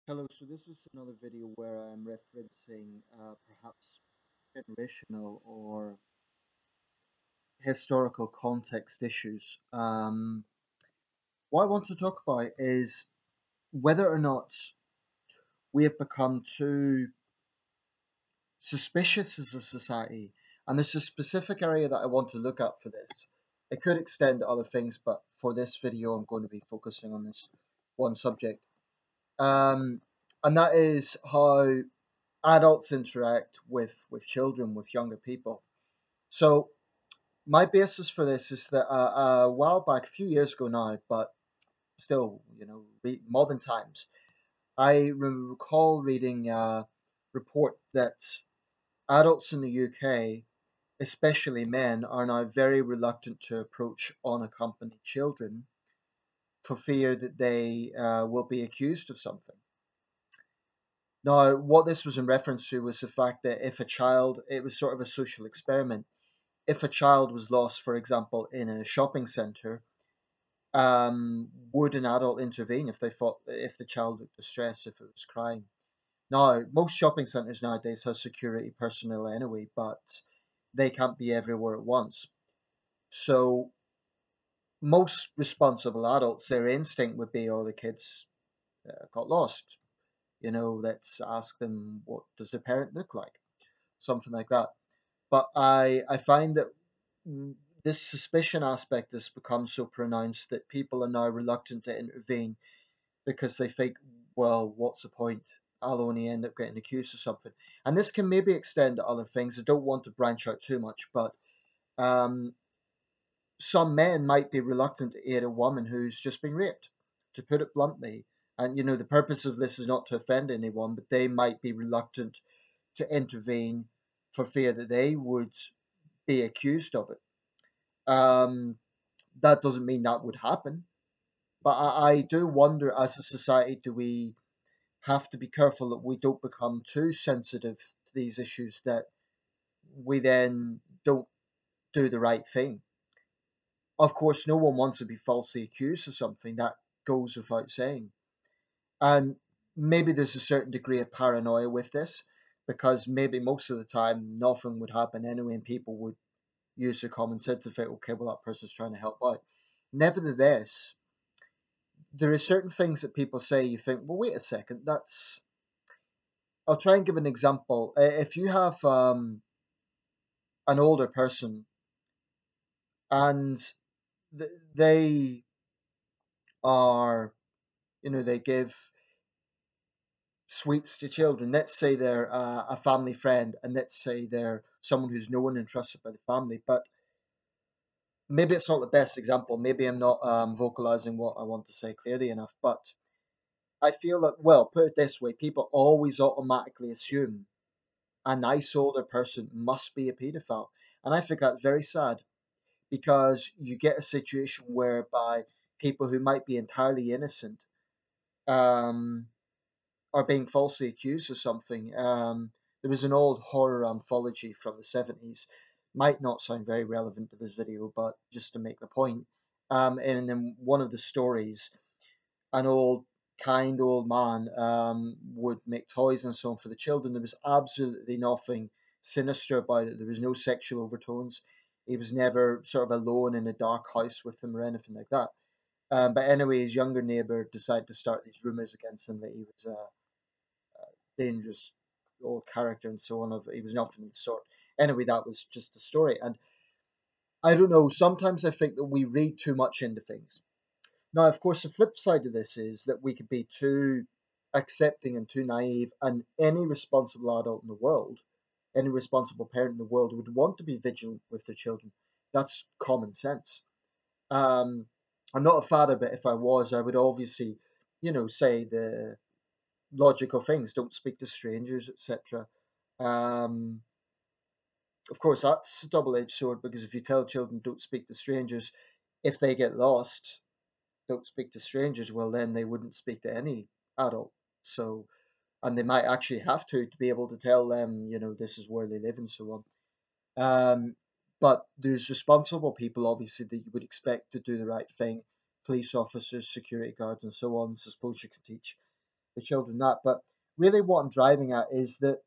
Hello, so this is another video where I'm referencing perhaps generational or historical context issues. What I want to talk about is whether or not we have become too suspicious as a society. And there's a specific area that I want to look at for this. It could extend to other things, but for this video, I'm going to be focusing on this one subject. Um, and that is how adults interact with children, with younger people. So my basis for this is that a while back, a few years ago now, but still, modern times, I recall reading a report that adults in the UK, especially men, are now very reluctant to approach unaccompanied children for fear that they will be accused of something. Now, what this was in reference to was the fact that if a child, it was sort of a social experiment. If a child was lost, for example, in a shopping centre, would an adult intervene if they thought if the child looked distressed, if it was crying? Now, most shopping centres nowadays have security personnel anyway, but they can't be everywhere at once. So most responsible adults, their instinct would be, "Oh, the kids got lost. Let's ask them what does their parent look like," something like that. But I find that mm, this suspicion aspect has become so pronounced that people are now reluctant to intervene because they think, well, what's the point? I'll only end up getting accused of something. And this can maybe extend to other things. I don't want to branch out too much, but um, some men might be reluctant to aid a woman who's just been raped, to put it bluntly. And, the purpose of this is not to offend anyone, but they might be reluctant to intervene for fear that they would be accused of it. Um, that doesn't mean that would happen. But I do wonder, as a society, do we have to be careful that we don't become too sensitive to these issues, that we then don't do the right thing? Of course, no one wants to be falsely accused of something, that goes without saying. And maybe there's a certain degree of paranoia with this, because maybe most of the time nothing would happen anyway, and people would use their common sense and think, okay, well, that person's trying to help out. Nevertheless, there are certain things that people say you think, well, wait a second, that's. I'll try and give an example. If you have an older person and they are, they give sweets to children. Let's say they're a family friend, and let's say they're someone who's known and trusted by the family. But maybe it's not the best example. Maybe I'm not vocalizing what I want to say clearly enough. But I feel that, well, put it this way, people always automatically assume a nice older person must be a paedophile. And I think that's very sad, because you get a situation whereby people who might be entirely innocent um, are being falsely accused of something. There was an old horror anthology from the 70s, might not sound very relevant to this video, but just to make the point. And in one of the stories, an kind old man would make toys and so on for the children. There was absolutely nothing sinister about it. There was no sexual overtones. He was never sort of alone in a dark house with them or anything like that. But anyway, his younger neighbor decided to start these rumors against him that he was a dangerous old character and so on. Of he was nothing of the sort. Anyway, that was just the story. And I don't know. Sometimes I think that we read too much into things. Now, of course, the flip side of this is that we could be too accepting and too naive, and any responsible adult in the world, any responsible parent in the world would want to be vigilant with their children. That's common sense. Um, I'm not a father, but if I was, I would obviously, say the logical things: don't speak to strangers, etc. Um, of course, that's a double-edged sword, because if you tell children don't speak to strangers, if they get lost, don't speak to strangers, well, then they wouldn't speak to any adult. So, and they might actually have to be able to tell them, this is where they live and so on. But there's responsible people, obviously, that you would expect to do the right thing: police officers, security guards, and so on. So, I suppose you could teach. the children that. But really, what I'm driving at is that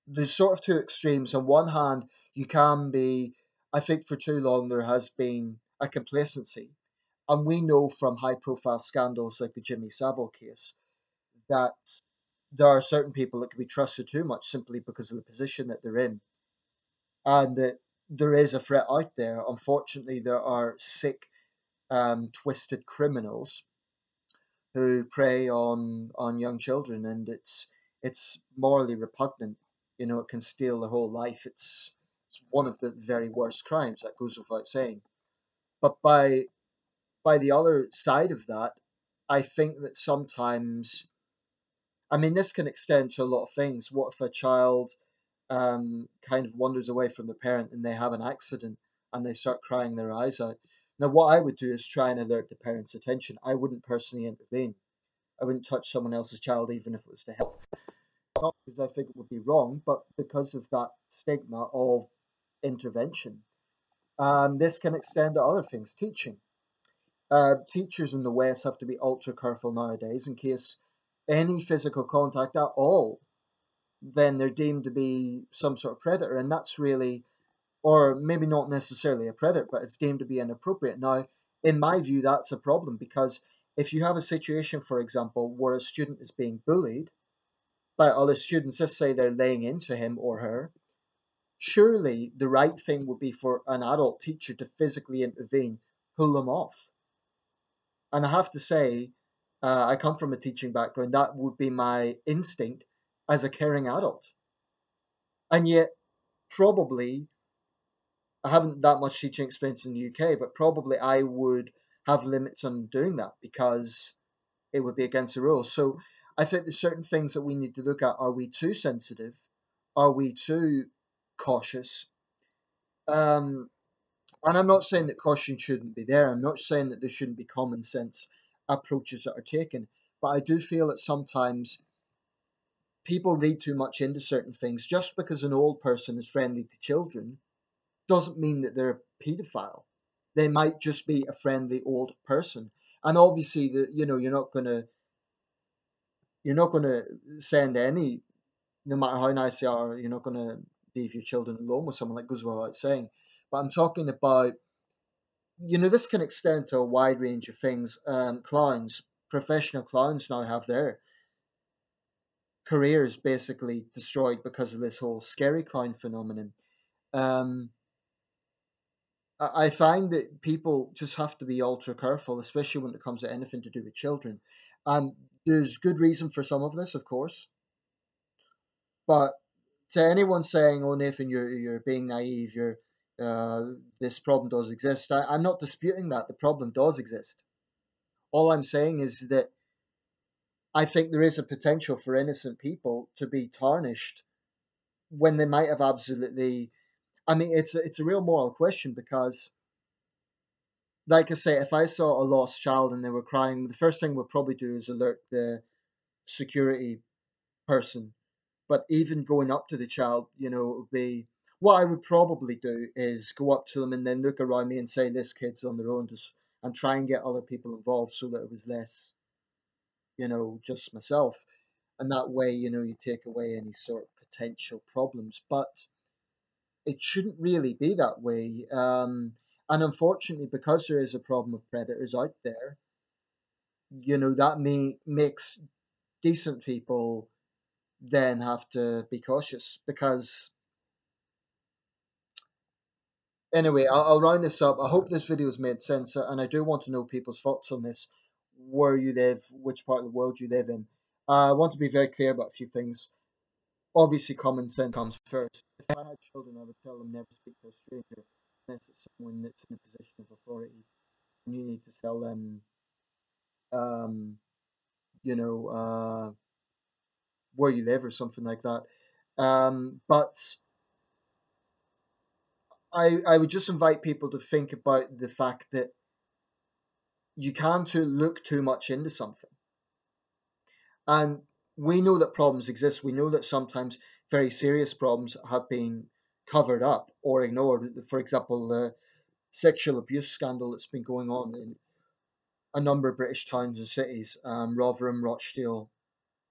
there's sort of two extremes. On one hand, you can be, I think for too long there has been a complacency. And we know from high profile scandals like the Jimmy Savile case that there are certain people that can be trusted too much simply because of the position that they're in. And that there is a threat out there. Unfortunately, there are sick, twisted criminals who prey on young children, and it's morally repugnant. You know, it can steal their whole life. It's one of the very worst crimes. That goes without saying. But by the other side of that, I think that sometimes, I mean, this can extend to a lot of things. What if a child kind of wanders away from the parent and they have an accident and they start crying their eyes out? Now, what I would do is try and alert the parent's attention. I wouldn't personally intervene. I wouldn't touch someone else's child, even if it was to help. Not because I think it would be wrong, but because of that stigma of intervention. This can extend to other things. Teaching. Teachers in the West have to be ultra careful nowadays in case any physical contact at all, then they're deemed to be some sort of predator. And that's really, or maybe not necessarily a predator, but it's deemed to be inappropriate. Now, in my view, that's a problem because if you have a situation, for example, where a student is being bullied by other students, let's say they're laying into him or her, surely the right thing would be for an adult teacher to physically intervene, pull them off. And I have to say, I come from a teaching background. That would be my instinct as a caring adult. And yet, probably, I haven't that much teaching experience in the UK, but probably I would have limits on doing that because it would be against the rules. So I think there's certain things that we need to look at. Are we too sensitive? Are we too cautious? Um, and I'm not saying that caution shouldn't be there. I'm not saying that there shouldn't be common sense approaches that are taken. But I do feel that sometimes people read too much into certain things. Just because an old person is friendly to children doesn't mean that they're a paedophile. They might just be a friendly old person. And obviously, you're not gonna send any, no matter how nice they are, you're not gonna leave your children alone with someone, that goes without saying. But I'm talking about, this can extend to a wide range of things. Clowns, professional clowns now have their careers basically destroyed because of this whole scary clown phenomenon. Um, I find that people just have to be ultra careful, especially when it comes to anything to do with children. And there's good reason for some of this, of course. But to anyone saying, "Oh, Nathan, you're being naive. This problem does exist," I'm not disputing that the problem does exist. All I'm saying is that I think there is a potential for innocent people to be tarnished when they might have absolutely. I mean, it's a real moral question because, like I say, if I saw a lost child and they were crying, the first thing we'll probably do is alert the security person. But even going up to the child, it would be, what I would probably do is go up to them and then look around me and say, "This kid's on their own," just and try and get other people involved so that it was less, just myself. And that way, you take away any sort of potential problems. But it shouldn't really be that way. And unfortunately, because there is a problem of predators out there, that makes decent people then have to be cautious because, anyway, I'll round this up. I hope this video has made sense, and I do want to know people's thoughts on this, where you live, which part of the world you live in. I want to be very clear about a few things. Obviously, common sense comes first. If I had children, I would tell them never speak to a stranger unless it's someone that's in a position of authority, and you need to tell them, um, you know, uh, where you live or something like that. But I would just invite people to think about the fact that you can't look too much into something. And we know that problems exist. We know that sometimes very serious problems have been covered up or ignored. For example, the sexual abuse scandal that's been going on. a number of British towns and cities, Rotherham, Rochdale,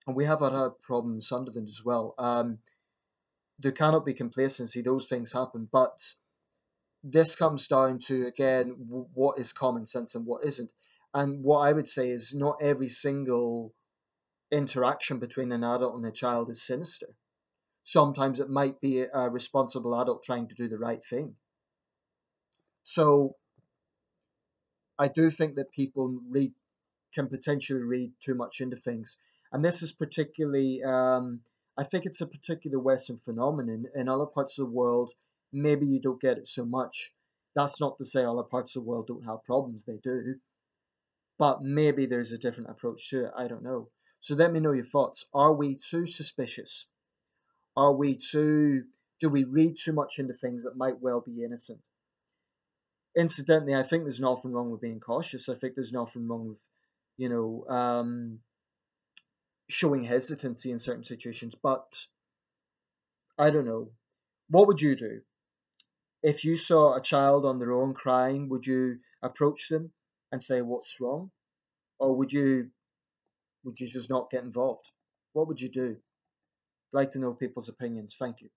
and we have had a problem in Sunderland as well. There cannot be complacency; those things happen, but this comes down to again what is common sense and what isn't. And what I would say is not every single interaction between an adult and a child is sinister. Sometimes it might be a responsible adult trying to do the right thing. So I do think that people read can potentially read too much into things, and this is particularly I think it's a particular Western phenomenon. In other parts of the world, maybe you don't get it so much. That's not to say other parts of the world don't have problems, they do, but maybe there's a different approach to it. I don't know. So let me know your thoughts. Are we too suspicious? Are we too, do we read too much into things that might well be innocent? Incidentally, I think there's nothing wrong with being cautious. I think there's nothing wrong with, you know, showing hesitancy in certain situations. But I don't know. What would you do if you saw a child on their own crying? Would you approach them and say what's wrong, or would you just not get involved? What would you do? I'd like to know people's opinions. Thank you.